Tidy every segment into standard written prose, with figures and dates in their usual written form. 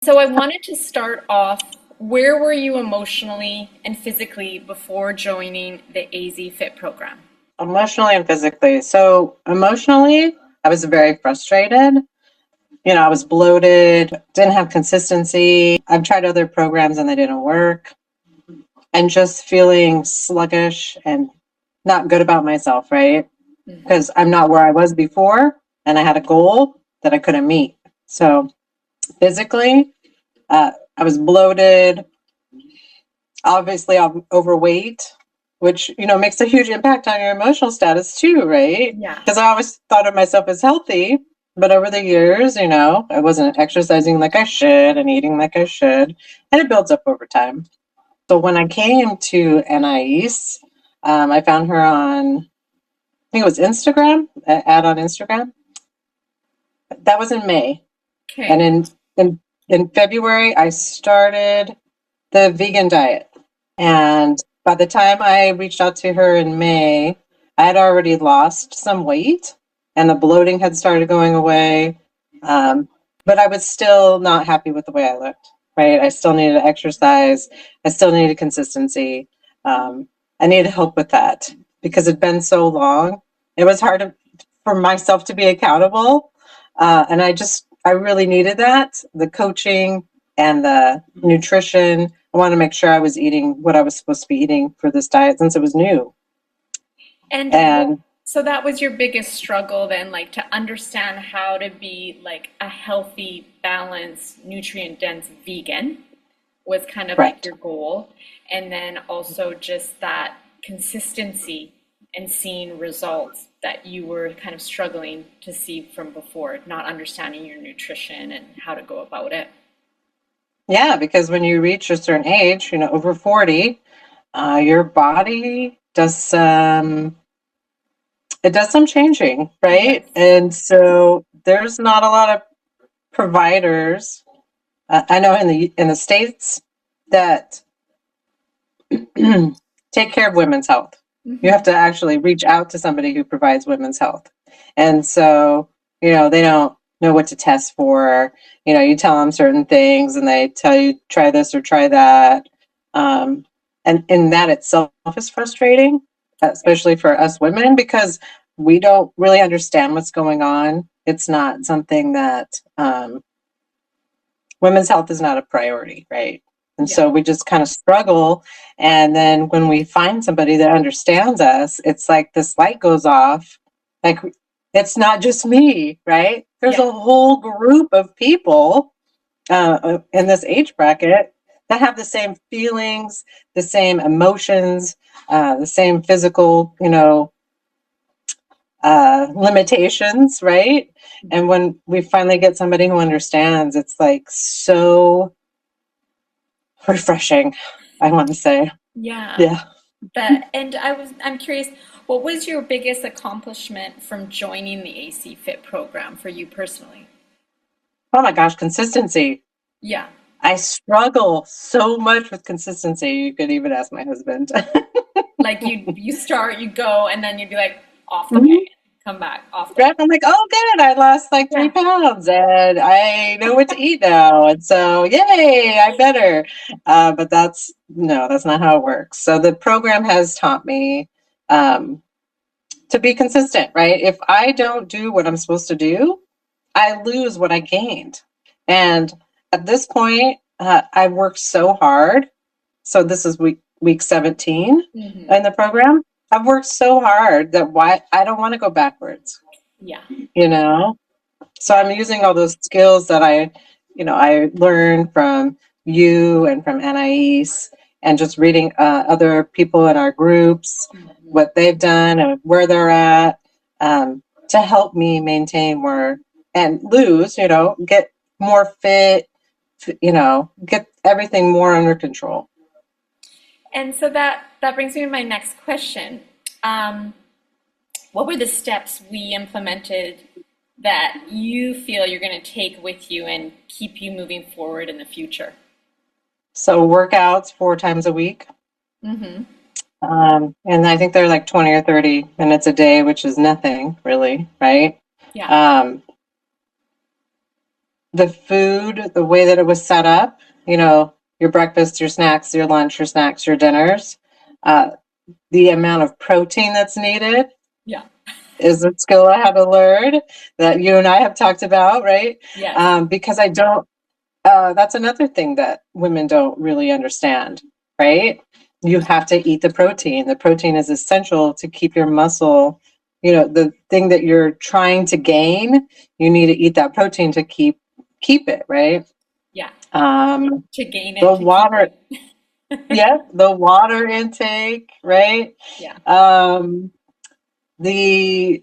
So I wanted to start off, where were you emotionally and physically before joining the AZFIT program? Emotionally and physically. So emotionally, I was very frustrated. I was bloated, didn't have consistency. I've tried other programs and they didn't work. And just feeling sluggish and not good about myself, right? Mhm. Because I'm not where I was before and I had a goal that I couldn't meet. So physically, I was bloated, obviously I'm overweight, which, makes a huge impact on your emotional status too, right? Yeah. Because I always thought of myself as healthy, but over the years, I wasn't exercising like I should and eating like I should, and it builds up over time. So when I came to Anais, I found her on, I think it was Instagram, an ad on Instagram. That was in May. And Okay. in February, I started the vegan diet. And by the time I reached out to her in May, I had already lost some weight and the bloating had started going away. Um, but I was still not happy with the way I looked, right? I still needed exercise. I still needed consistency. Um, I needed help with that because it'd been so long. It was hard for myself to be accountable. And I really needed that, the coaching and the nutrition. I wanted to make sure I was eating what I was supposed to be eating for this diet since it was new. And So that was your biggest struggle then, like to understand how to be like a healthy, balanced, nutrient dense vegan was kind of like correct. your goal. And then also just that consistency and seeing results that you were kind of struggling to see from before, not understanding your nutrition and how to go about it. Yeah, because when you reach a certain age, over 40, your body does some changing, right? Yes. And so there's not a lot of providers. I know in the States that take care of women's health. You have Hmm. to actually reach out to somebody who provides women's health. And so, they don't know what to test for. You tell them certain things and they tell you, try this or try that. And that itself is frustrating, especially for us women, because we don't really understand what's going on. It's not something that women's health is not a priority, right? And Yeah. so we just kind of struggle. And then when we find somebody that understands us, it's like this light goes off. Like, it's not just me, right? There's Yeah. a whole group of people in this age bracket that have the same feelings, the same emotions, the same physical, limitations, right? And when we finally get somebody who understands, it's like so refreshing, I want to say. Yeah. Yeah. I'm curious, what was your biggest accomplishment from joining the AC Fit program for you personally? Oh my gosh, consistency. Yeah. I struggle so much with consistency. You could even ask my husband. Like you start, you go, and then you'd be like off the wagon, Mhm. come back off the Right? wagon. I'm like, oh, good. I lost like three Yeah. pounds and I know what to eat now. And so, yay, I better. But no, that's not how it works. So the program has taught me um, to be consistent, right? If I don't do what I'm supposed to do, I lose what I gained. And at this point, I've worked so hard. So this is week 17 Hmm. in the program. I've worked so hard that why I don't want to go backwards, Yeah. you know? So Yeah. I'm using all those skills that I learned from you and from Anais and just reading other people in our groups, Mhm. what they've done and where they're at, to help me maintain more and lose, get more fit, get everything more under control. And so that brings me to my next question. Um, what were the steps we implemented that you feel you're going to take with you and keep you moving forward in the future? So workouts 4 times a week. Hmm. And I think they're like 20 or 30 minutes a day, which is nothing really, right? Yeah. Um, the food, the way that it was set up, your breakfast, your snacks, your lunch, your snacks, your dinners, uh, the amount of protein that's needed Yeah. is a skill I had to learn that you and I have talked about, right? Yes. Because I don't, that's another thing that women don't really understand, right? You have to eat the protein. The protein is essential to keep your muscle, the thing that you're trying to gain, you need to eat that protein to keep it, right? Yeah. To gain The it, to keep water, it. yeah, the water intake, right? Yeah. Um, the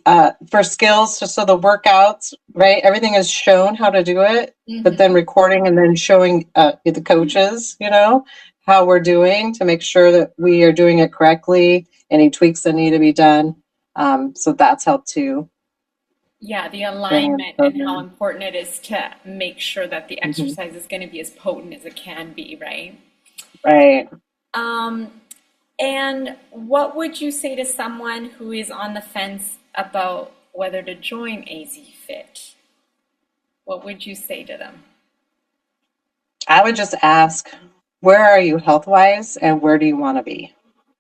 for skills, so the workouts, right? Everything is shown how to do it, but then Mm-hmm. recording and then showing the coaches, how we're doing to make sure that we are doing it correctly. Any tweaks that need to be done. So that's helped too Yeah, the during the alignment and how program. important it is to make sure that the Hmm. exercise is going to be as potent as it can be, right? Right. Um, and what would you say to someone who is on the fence about whether to join AZFIT? What would you say to them? I would just ask, where are you health wise and where do you want to be?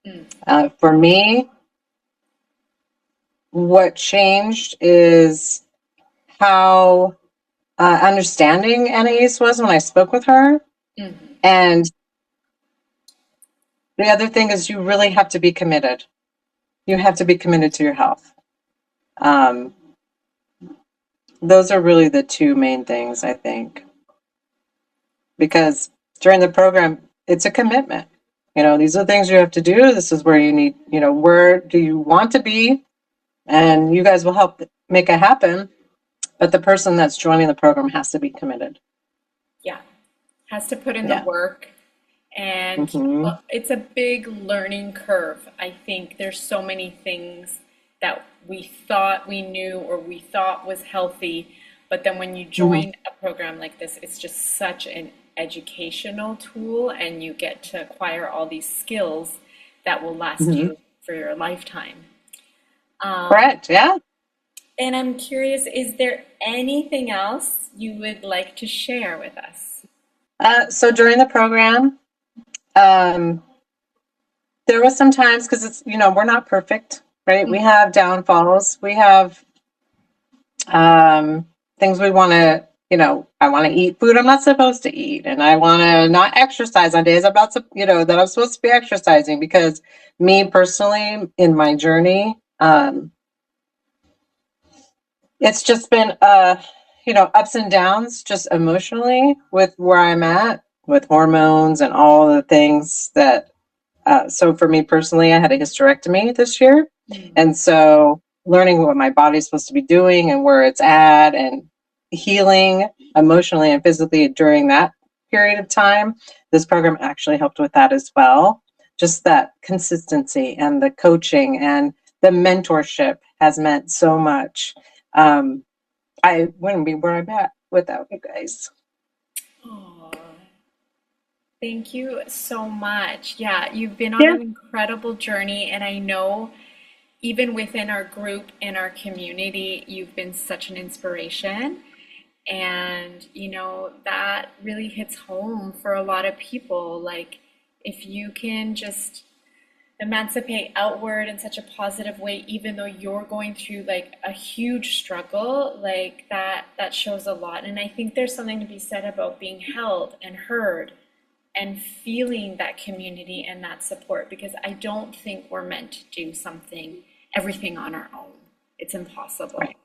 Mm, For me, what changed is how understanding Anais was when I spoke with her. mhm. And the other thing is, you really have to be committed. You have to be committed to your health. Um, those are really the two main things, I think, because during the program, it's a commitment. These are the things you have to do. This is where you need, where do you want to be? And you guys will help make it happen. But the person that's joining the program has to be committed. Yeah, has to put in the Yeah. work. And Hmm. it's a big learning curve. I think there's so many things that we thought we knew or we thought was healthy, but then when you Hmm. join a program like this, it's just such an educational tool and you get to acquire all these skills that will last Hmm. you for your lifetime. Um, Correct. Yeah. and I'm curious, is there anything else you would like to share with us? So during the program, um, there was some times, because it's, we're not perfect, right? We have downfalls. We have things we want to, I want to eat food I'm not supposed to eat. And I want to not exercise on days I'm not, that I'm supposed to be exercising, because me personally, in my journey, it's just been, ups and downs just emotionally with where I'm at with hormones and all the things that. So for me personally, I had a hysterectomy this year. Mm. And so learning what my body's supposed to be doing and where it's at and healing emotionally and physically during that period of time, this program actually helped with that as well. Just that consistency and the coaching and the mentorship has meant so much. Um, I wouldn't be where I'm at without you guys. Aw. Thank you so much. Yeah, you've been on Yeah. an incredible journey, and I know even within our group and our community, you've been such an inspiration. And, that really hits home for a lot of people. Like, if you can just emancipate outward in such a positive way, even though you're going through like a huge struggle, like that shows a lot. And I think there's something to be said about being held and heard and feeling that community and that support, because I don't think we're meant to do everything on our own. It's impossible. Right. It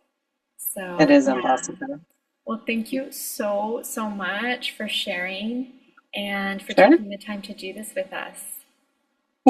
So, is yeah. impossible. Well, thank you so, so much for sharing and for Sure. taking the time to do this with us.